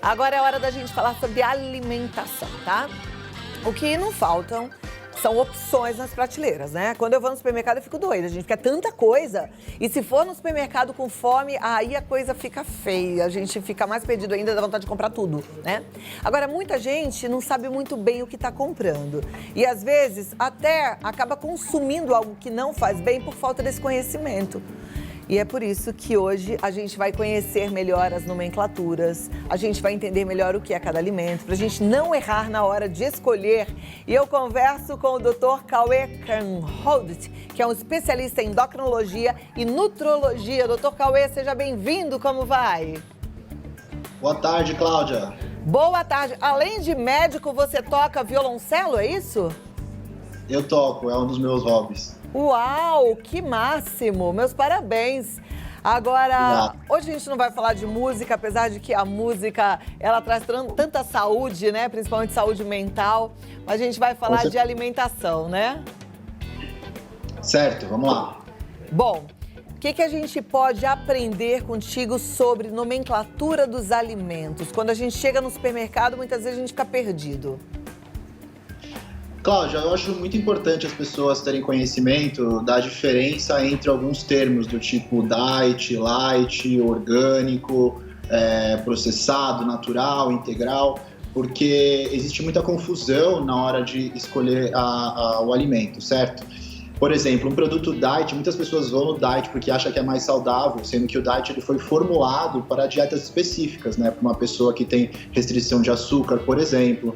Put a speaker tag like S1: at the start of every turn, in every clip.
S1: Agora é hora da gente falar sobre alimentação, tá? O que não faltam são opções nas prateleiras, né? Quando eu vou no supermercado eu fico doida, gente, porque é tanta coisa. E se for no supermercado com fome, aí a coisa fica feia. A gente fica mais perdido ainda, dá vontade de comprar tudo, né? Agora, muita gente não sabe muito bem o que está comprando. E às vezes até acaba consumindo algo que não faz bem por falta desse conhecimento. E é por isso que hoje a gente vai conhecer melhor as nomenclaturas, a gente vai entender melhor o que é cada alimento, para a gente não errar na hora de escolher. E eu converso com o Dr. Cauê Kernholdt, que é um especialista em endocrinologia e nutrologia. Dr. Cauê, seja bem-vindo, como vai?
S2: Boa tarde, Cláudia.
S1: Boa tarde. Além de médico, você toca violoncelo, é isso?
S2: Eu toco, é um dos meus hobbies.
S1: Uau, que máximo! Meus parabéns! Agora, hoje a gente não vai falar de música, apesar de que a música, ela traz tanta saúde, né? Principalmente saúde mental. Mas a gente vai falar de alimentação, né?
S2: Certo, vamos lá.
S1: Bom, o que a gente pode aprender contigo sobre nomenclatura dos alimentos? Quando a gente chega no supermercado, muitas vezes a gente fica perdido.
S2: Cláudia, eu acho muito importante as pessoas terem conhecimento da diferença entre alguns termos do tipo diet, light, orgânico, processado, natural, integral, porque existe muita confusão na hora de escolher o alimento, certo? Por exemplo, um produto diet, muitas pessoas vão no diet porque acham que é mais saudável, sendo que o diet ele foi formulado para dietas específicas, né? Para uma pessoa que tem restrição de açúcar, por exemplo.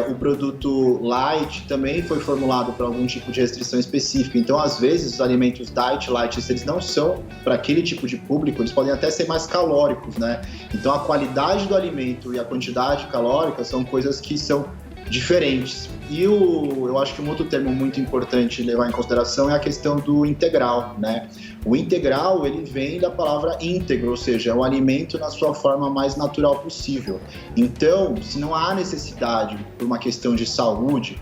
S2: O produto light também foi formulado para algum tipo de restrição específica. Então, às vezes, os alimentos diet, light, se eles não são para aquele tipo de público, eles podem até ser mais calóricos, né? Então, a qualidade do alimento e a quantidade calórica são coisas que são diferentes. E eu acho que um outro termo muito importante levar em consideração é a questão do integral, né? O integral, ele vem da palavra íntegro, ou seja, é o alimento na sua forma mais natural possível. Então, se não há necessidade, por uma questão de saúde,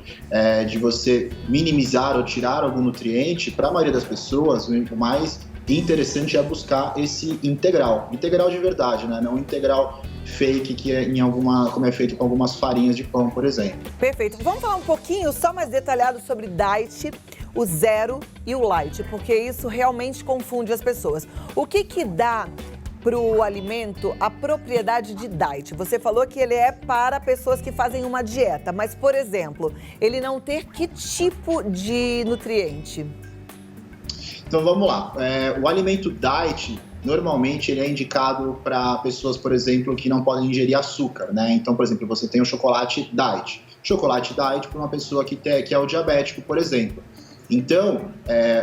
S2: de você minimizar ou tirar algum nutriente, para a maioria das pessoas, o mais interessante é buscar esse integral de verdade, né? Não integral fake, que é como é feito com algumas farinhas de pão, por exemplo.
S1: Perfeito. Vamos falar um pouquinho só mais detalhado sobre diet, o zero e o light, porque isso realmente confunde as pessoas. O que dá para o alimento a propriedade de diet? Você falou que ele é para pessoas que fazem uma dieta, mas, por exemplo, ele não ter que tipo de nutriente?
S2: Então vamos lá, o alimento diet, normalmente ele é indicado para pessoas, por exemplo, que não podem ingerir açúcar, né? Então, por exemplo, você tem o chocolate diet. Chocolate diet para uma pessoa que é o diabético, por exemplo. Então,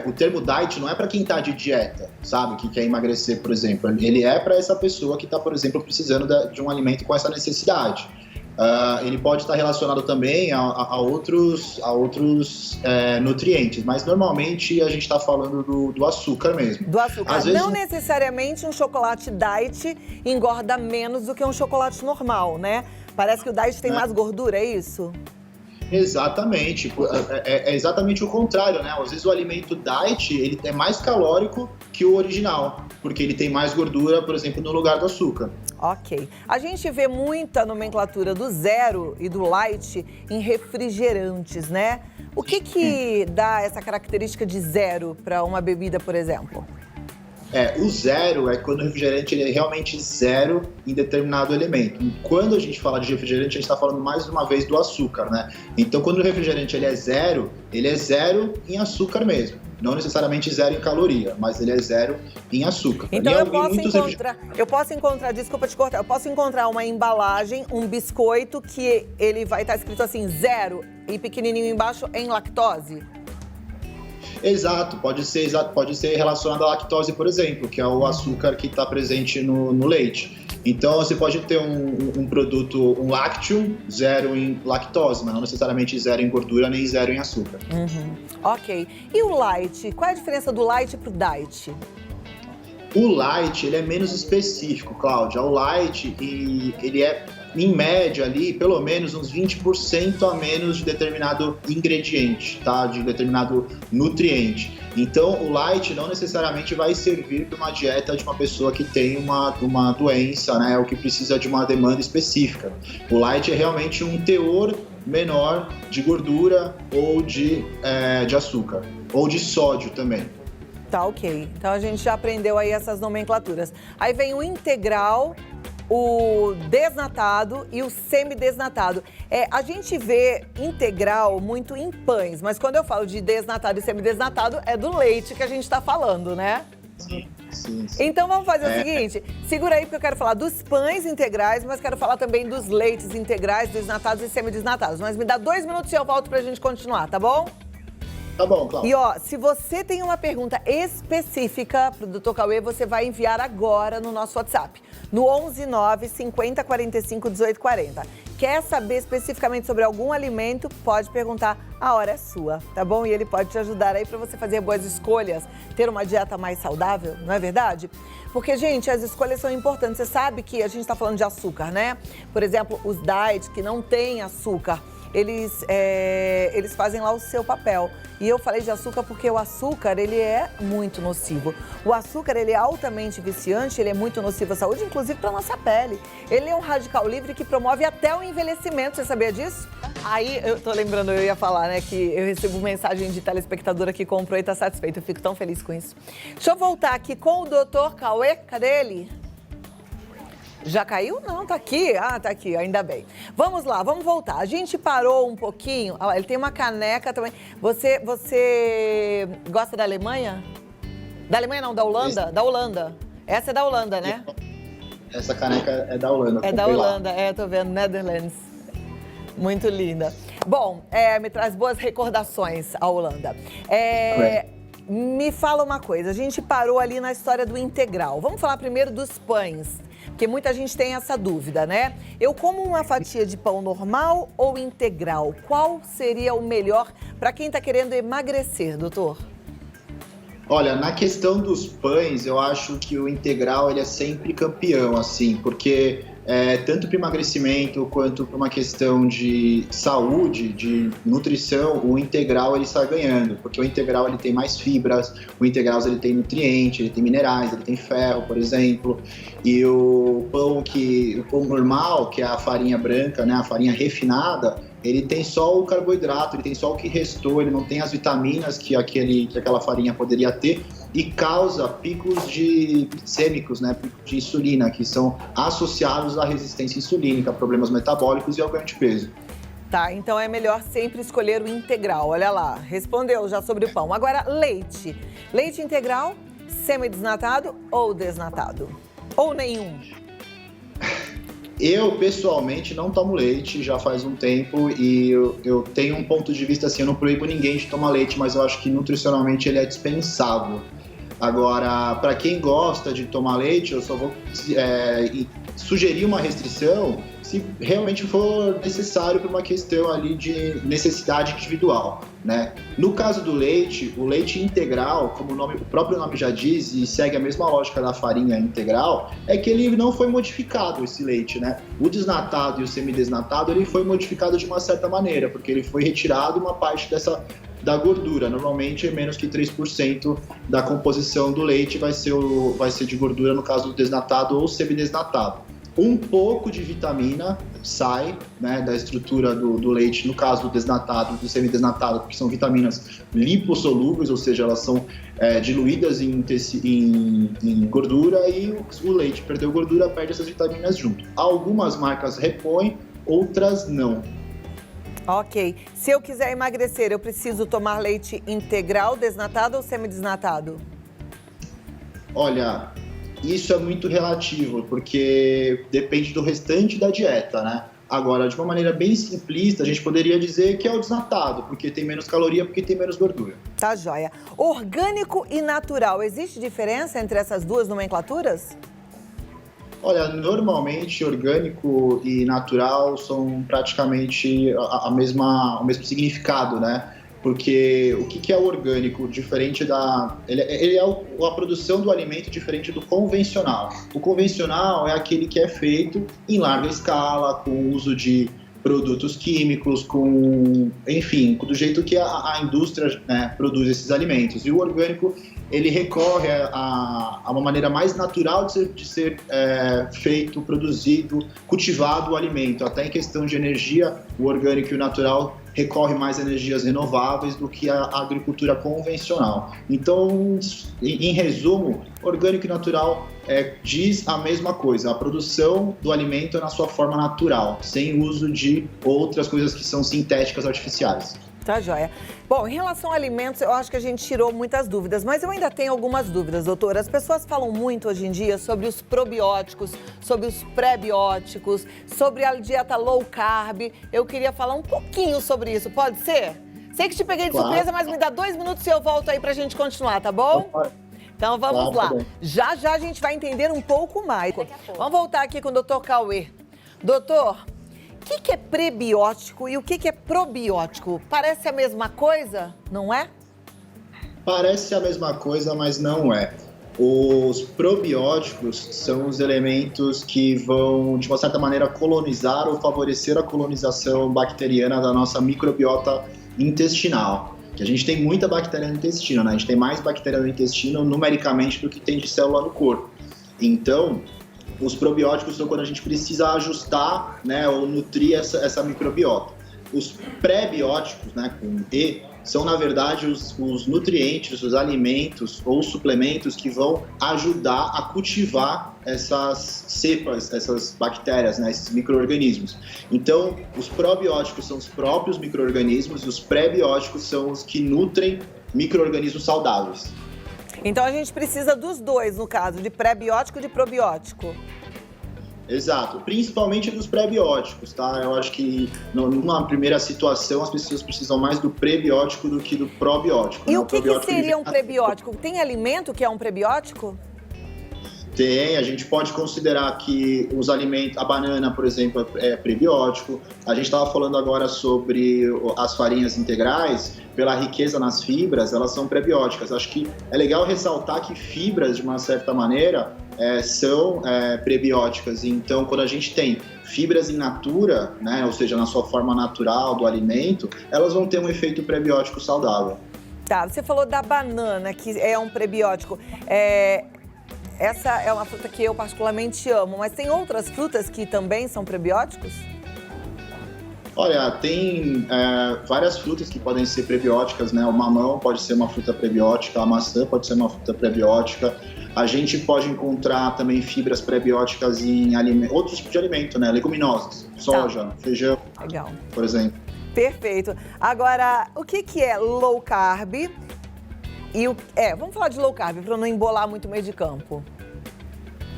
S2: o termo diet não é para quem está de dieta, sabe? Que quer emagrecer, por exemplo. Ele é para essa pessoa que está, por exemplo, precisando de um alimento com essa necessidade. Ele pode estar relacionado também a outros nutrientes, mas normalmente a gente está falando do açúcar mesmo.
S1: Do açúcar.
S2: Às vezes,
S1: não necessariamente um chocolate diet engorda menos do que um chocolate normal, né? Parece que o diet tem mais gordura, é isso?
S2: Exatamente, é exatamente o contrário, né? Às vezes o alimento diet ele é mais calórico que o original, porque ele tem mais gordura, por exemplo, no lugar do açúcar.
S1: Ok. A gente vê muita nomenclatura do zero e do light em refrigerantes, né? O que dá essa característica de zero para uma bebida, por exemplo?
S2: O zero é quando o refrigerante ele é realmente zero em determinado elemento. Quando a gente fala de refrigerante, a gente está falando mais uma vez do açúcar, né? Então, quando o refrigerante ele é zero em açúcar mesmo. Não necessariamente zero em caloria, mas ele é zero em açúcar.
S1: Então eu posso encontrar, desculpa te cortar, eu posso encontrar uma embalagem, um biscoito que ele vai estar escrito assim, zero e pequenininho embaixo em lactose?
S2: Exato, pode ser relacionado à lactose, por exemplo, que é o açúcar que está presente no leite. Então, você pode ter um produto, um lácteo, zero em lactose, mas não necessariamente zero em gordura nem zero em açúcar.
S1: Ok. E o light? Qual é a diferença do light para o diet?
S2: O light, ele é menos específico, Cláudia. O light, ele é, em média, ali, pelo menos uns 20% a menos de determinado ingrediente, tá? De determinado nutriente. Então, o light não necessariamente vai servir para uma dieta de uma pessoa que tem uma doença, né? Ou que precisa de uma demanda específica. O light é realmente um teor menor de gordura ou de açúcar. Ou de sódio também.
S1: Tá, ok. Então a gente já aprendeu aí essas nomenclaturas. Aí vem o integral, o desnatado e o semidesnatado. A gente vê integral muito em pães, mas quando eu falo de desnatado e semidesnatado, é do leite que a gente tá falando, né?
S2: Sim.
S1: Então vamos fazer o seguinte, segura aí porque eu quero falar dos pães integrais, mas quero falar também dos leites integrais, desnatados e semidesnatados. Mas me dá 2 minutos e eu volto pra gente continuar, tá bom?
S2: Tá bom, Cláudia.
S1: E ó, se você tem uma pergunta específica pro Dr. Cauê, você vai enviar agora no nosso WhatsApp, no 11 9 50 45 18 40. Quer saber especificamente sobre algum alimento? Pode perguntar, a hora é sua, tá bom? E ele pode te ajudar aí para você fazer boas escolhas, ter uma dieta mais saudável, não é verdade? Porque, gente, as escolhas são importantes. Você sabe que a gente está falando de açúcar, né? Por exemplo, os diets que não têm açúcar, eles fazem lá o seu papel. E eu falei de açúcar porque o açúcar, ele é muito nocivo. O açúcar, ele é altamente viciante, ele é muito nocivo à saúde, inclusive para nossa pele. Ele é um radical livre que promove até o envelhecimento, você sabia disso? Aí, eu tô lembrando, eu ia falar, né, que eu recebo mensagem de telespectadora que comprou e tá satisfeito. Eu fico tão feliz com isso. Deixa eu voltar aqui com o Dr. Cauê, cadê ele? Já caiu? Não, tá aqui. Ah, tá aqui, ainda bem. Vamos lá, vamos voltar. A gente parou um pouquinho. Olha lá, ele tem uma caneca também. Você gosta da Alemanha? Da Alemanha não, da Holanda? Da Holanda. Essa é da Holanda, né?
S2: Essa caneca é da Holanda.
S1: É da Holanda, tô vendo, Netherlands. Muito linda. Bom, me traz boas recordações a Holanda. Me fala uma coisa, a gente parou ali na história do integral. Vamos falar primeiro dos pães, porque muita gente tem essa dúvida, né? Eu como uma fatia de pão normal ou integral? Qual seria o melhor para quem está querendo emagrecer, doutor?
S2: Olha, na questão dos pães, eu acho que o integral ele é sempre campeão, assim, porque tanto para emagrecimento quanto para uma questão de saúde, de nutrição, o integral ele sai ganhando, porque o integral ele tem mais fibras, o integral ele tem nutrientes, ele tem minerais, ele tem ferro, por exemplo, e o pão normal, que é a farinha branca, né, a farinha refinada, ele tem só o carboidrato, ele tem só o que restou, ele não tem as vitaminas que aquela farinha poderia ter e causa picos glicêmicos, né, picos de insulina, que são associados à resistência insulínica, problemas metabólicos e ao ganho de peso.
S1: Tá, então é melhor sempre escolher o integral, olha lá, respondeu já sobre o pão. Agora, leite. Leite integral, semidesnatado ou desnatado? Ou nenhum?
S2: Eu, pessoalmente, não tomo leite já faz um tempo e eu tenho um ponto de vista assim, eu não proíbo ninguém de tomar leite, mas eu acho que nutricionalmente ele é dispensável. Agora, para quem gosta de tomar leite, eu só vou sugerir uma restrição se realmente for necessário por uma questão ali de necessidade individual, né? No caso do leite, o leite integral, como o próprio nome já diz, e segue a mesma lógica da farinha integral, é que ele não foi modificado, esse leite, né? O desnatado e o semidesnatado, ele foi modificado de uma certa maneira, porque ele foi retirado uma parte da gordura. Normalmente, menos que 3% da composição do leite vai ser de gordura, no caso do desnatado ou semidesnatado. Um pouco de vitamina sai, né, da estrutura do leite, no caso do desnatado, do semidesnatado, porque são vitaminas lipossolúveis, ou seja, elas são diluídas em gordura e o leite perdeu gordura, perde essas vitaminas junto. Algumas marcas repõem, outras não.
S1: Ok. Se eu quiser emagrecer, eu preciso tomar leite integral, desnatado ou semidesnatado?
S2: Olha, isso é muito relativo, porque depende do restante da dieta, né? Agora, de uma maneira bem simplista, a gente poderia dizer que é o desnatado, porque tem menos caloria, porque tem menos gordura.
S1: Tá joia. Orgânico e natural, existe diferença entre essas duas nomenclaturas?
S2: Olha, normalmente orgânico e natural são praticamente o mesmo significado, né? Porque o que é o orgânico diferente da... Ele é a produção do alimento diferente do convencional. O convencional é aquele que é feito em larga escala, com o uso de produtos químicos, enfim, do jeito que a indústria, né, produz esses alimentos. E o orgânico, ele recorre a uma maneira mais natural de ser feito, produzido, cultivado o alimento. Até em questão de energia, o orgânico e o natural recorre mais a energias renováveis do que a agricultura convencional. Então, em resumo, orgânico e natural diz a mesma coisa, a produção do alimento na sua forma natural, sem uso de outras coisas que são sintéticas artificiais.
S1: Tá joia. Bom, em relação a alimentos, eu acho que a gente tirou muitas dúvidas, mas eu ainda tenho algumas dúvidas, doutora. As pessoas falam muito hoje em dia sobre os probióticos, sobre os pré-bióticos, sobre a dieta low carb. Eu queria falar um pouquinho sobre isso, pode ser? Sei que te peguei de surpresa, mas me dá 2 minutos e eu volto aí pra gente continuar, tá bom? Então vamos lá. Já a gente vai entender um pouco mais. Vamos voltar aqui com o doutor Cauê. Doutor, o que é prebiótico e o que é probiótico? Parece a mesma coisa, não é?
S2: Parece a mesma coisa, mas não é. Os probióticos são os elementos que vão, de uma certa maneira, colonizar ou favorecer a colonização bacteriana da nossa microbiota intestinal. Que a gente tem muita bactéria no intestino, né? A gente tem mais bactéria no intestino numericamente do que tem de célula no corpo. Então, os probióticos são quando a gente precisa ajustar, né, ou nutrir essa microbiota. Os pré-bióticos, né, com E, são, na verdade, os nutrientes, os alimentos ou suplementos que vão ajudar a cultivar essas cepas, essas bactérias, né, esses micro-organismos. Então, os probióticos são os próprios micro-organismos e os pré-bióticos são os que nutrem micro-organismos saudáveis.
S1: Então a gente precisa dos dois, no caso, de pré-biótico e de probiótico.
S2: Exato, principalmente dos pré-bióticos, tá? Eu acho que numa primeira situação as pessoas precisam mais do prebiótico do que do probiótico.
S1: E o que seria um prebiótico? Tem alimento que é um prebiótico?
S2: Tem, a gente pode considerar que os alimentos, a banana, por exemplo, é prebiótico. A gente estava falando agora sobre as farinhas integrais, pela riqueza nas fibras, elas são prebióticas. Acho que é legal ressaltar que fibras, de uma certa maneira, são prebióticas. Então, quando a gente tem fibras in natura, né, ou seja, na sua forma natural do alimento, elas vão ter um efeito prebiótico saudável.
S1: Tá, você falou da banana, que é um prebiótico. Essa é uma fruta que eu particularmente amo, mas tem outras frutas que também são prebióticos?
S2: Olha, tem várias frutas que podem ser prebióticas, né? O mamão pode ser uma fruta prebiótica, a maçã pode ser uma fruta prebiótica. A gente pode encontrar também fibras prebióticas em outros tipos de alimento, né? Leguminosas, soja, feijão,
S1: legal,
S2: por exemplo.
S1: Perfeito. Agora, o que é low carb? Vamos falar de low carb para não embolar muito o meio de campo.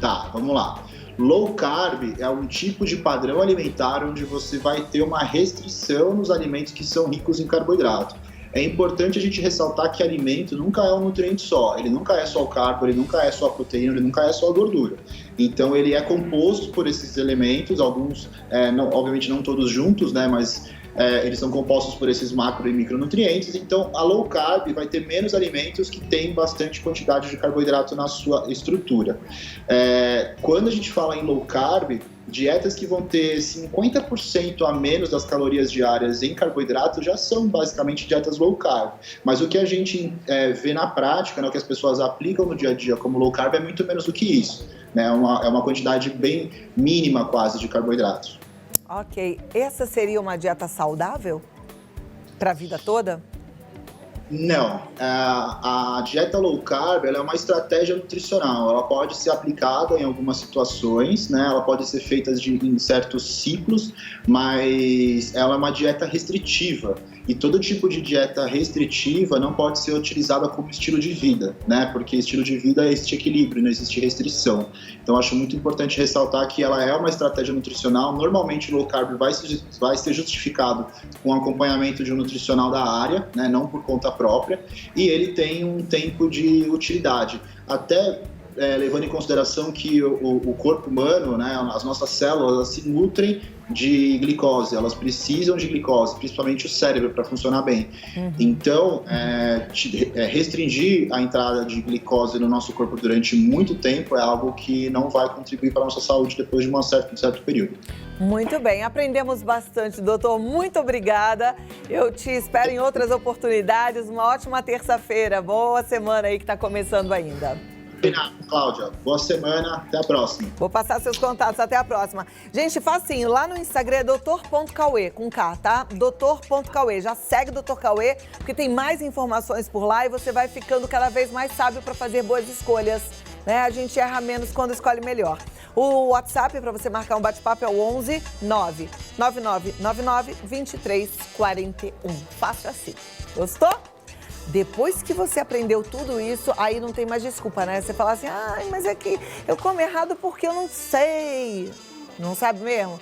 S2: Tá, vamos lá. Low carb é um tipo de padrão alimentar onde você vai ter uma restrição nos alimentos que são ricos em carboidrato. É importante a gente ressaltar que alimento nunca é um nutriente só, ele nunca é só o carbo, ele nunca é só a proteína, ele nunca é só a gordura. Então ele é composto por esses elementos, alguns, obviamente não todos juntos, né, mas eles são compostos por esses macro e micronutrientes. Então a low carb vai ter menos alimentos que têm bastante quantidade de carboidrato na sua estrutura. Quando a gente fala em low carb, dietas que vão ter 50% a menos das calorias diárias em carboidrato já são basicamente dietas low carb. Mas o que a gente vê na prática, né, o que as pessoas aplicam no dia a dia como low carb é muito menos do que isso. Né? É uma quantidade bem mínima quase de carboidratos.
S1: Ok. Essa seria uma dieta saudável para a vida toda?
S2: Não. A dieta low carb ela é uma estratégia nutricional. Ela pode ser aplicada em algumas situações, né? Ela pode ser feita em certos ciclos, mas ela é uma dieta restritiva. E todo tipo de dieta restritiva não pode ser utilizada como estilo de vida, né? Porque estilo de vida existe equilíbrio, não existe restrição. Então, acho muito importante ressaltar que ela é uma estratégia nutricional. Normalmente, o low carb vai ser justificado com acompanhamento de um nutricional da área, né? Não por conta própria. E ele tem um tempo de utilidade. Até levando em consideração que o corpo humano, né, as nossas células, elas se nutrem de glicose, elas precisam de glicose, principalmente o cérebro, para funcionar bem. Então, restringir a entrada de glicose no nosso corpo durante muito tempo é algo que não vai contribuir para a nossa saúde depois de um certo período.
S1: Muito bem, aprendemos bastante, doutor. Muito obrigada. Eu te espero em outras oportunidades. Uma ótima terça-feira. Boa semana aí que está começando ainda.
S2: Cláudia, boa semana, até a próxima.
S1: Vou passar seus contatos, até a próxima. Gente, facinho, lá no Instagram é doutor.cauê, com K, tá? doutor.cauê, já segue Dr. Cauê, porque tem mais informações por lá e você vai ficando cada vez mais sábio para fazer boas escolhas, né? A gente erra menos quando escolhe melhor. O WhatsApp para você marcar um bate-papo é o 11 99999 2341. Fácil assim. Gostou? Depois que você aprendeu tudo isso, aí não tem mais desculpa, né? Você fala assim, mas é que eu como errado porque eu não sei. Não sabe mesmo?